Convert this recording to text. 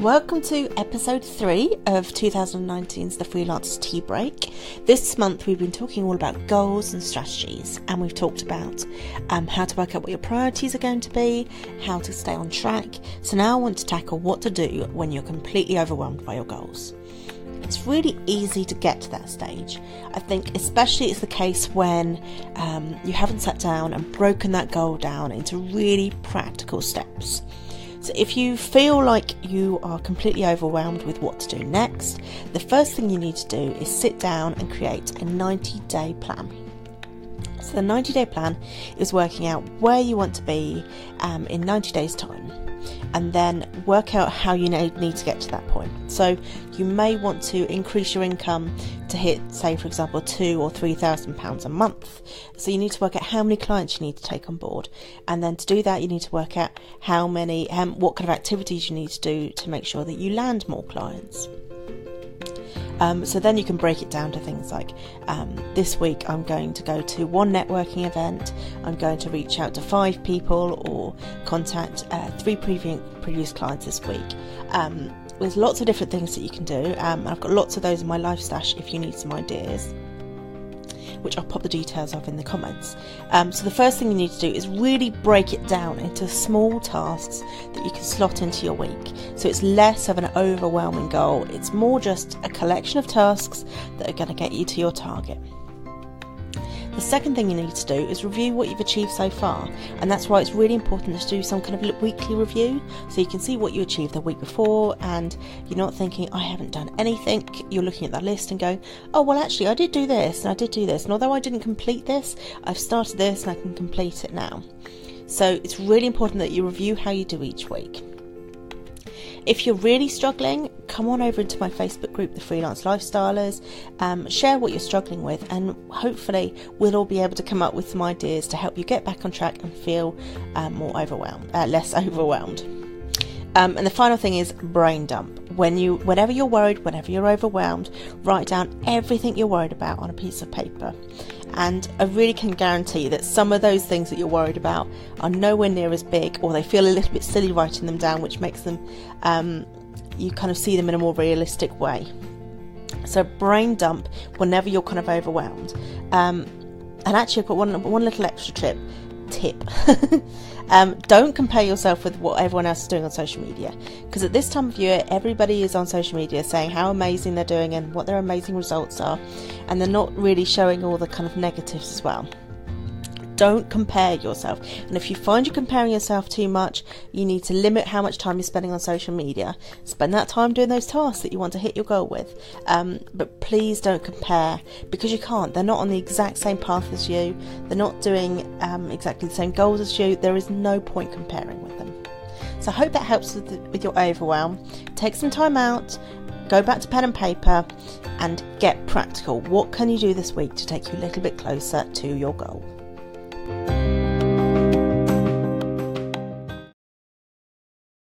Welcome to episode 3 of 2019's The Freelancer's Tea Break. This month we've been talking all about goals and strategies, and we've talked about how to work out what your priorities are going to be, how to stay on track. So now I want to tackle what to do when you're completely overwhelmed by your goals. It's really easy to get to that stage. I think especially it's the case when you haven't sat down and broken that goal down into really practical steps. So if you feel like you are completely overwhelmed with what to do next, the first thing you need to do is sit down and create a 90-day plan. So the 90-day plan is working out where you want to be in 90 days' time, and then work out how you need to get to that point. So you may want to increase your income to hit, say for example, £2,000 or £3,000 a month. So you need to work out how many clients you need to take on board, and then to do that you need to work out how many, what kind of activities you need to do to make sure that you land more clients. So then you can break it down to things like, this week I'm going to go to one networking event, I'm going to reach out to 5 people or contact 3 previous clients this week. There's lots of different things that you can do. I've got lots of those in my life stash if you need some ideas, which I'll pop the details of in the comments. So the first thing you need to do is really break it down into small tasks that you can slot into your week. So it's less of an overwhelming goal. It's more just a collection of tasks that are going to get you to your target. The second thing you need to do is review what you've achieved so far, and that's why it's really important to do some kind of weekly review so you can see what you achieved the week before, and you're not thinking, I haven't done anything. You're looking at that list and going, oh well actually I did do this and I did do this, and although I didn't complete this, I've started this and I can complete it now. So it's really important that you review how you do each week. If you're really struggling, come on over into my Facebook group, The Freelance Lifestylers, share what you're struggling with, and hopefully we'll all be able to come up with some ideas to help you get back on track and feel less overwhelmed. And the final thing is brain dump. Whenever you're worried, whenever you're overwhelmed, write down everything you're worried about on a piece of paper. And I really can guarantee that some of those things that you're worried about are nowhere near as big, or they feel a little bit silly writing them down, which makes them, you kind of see them in a more realistic way. So brain dump whenever you're kind of overwhelmed. And actually I've got one little extra tip. Don't compare yourself with what everyone else is doing on social media, because at this time of year everybody is on social media saying how amazing they're doing and what their amazing results are, and they're not really showing all the kind of negatives as well. Don't compare yourself, and if you find you're comparing yourself too much, you need to limit how much time you're spending on social media. Spend that time doing those tasks that you want to hit your goal with, but please don't compare, because you can't. They're not on the exact same path as you, they're not doing exactly the same goals as you. There is no point comparing with them. So I hope that helps with your overwhelm. Take some time out, go back to pen and paper, and get practical. What can you do this week to take you a little bit closer to your goal?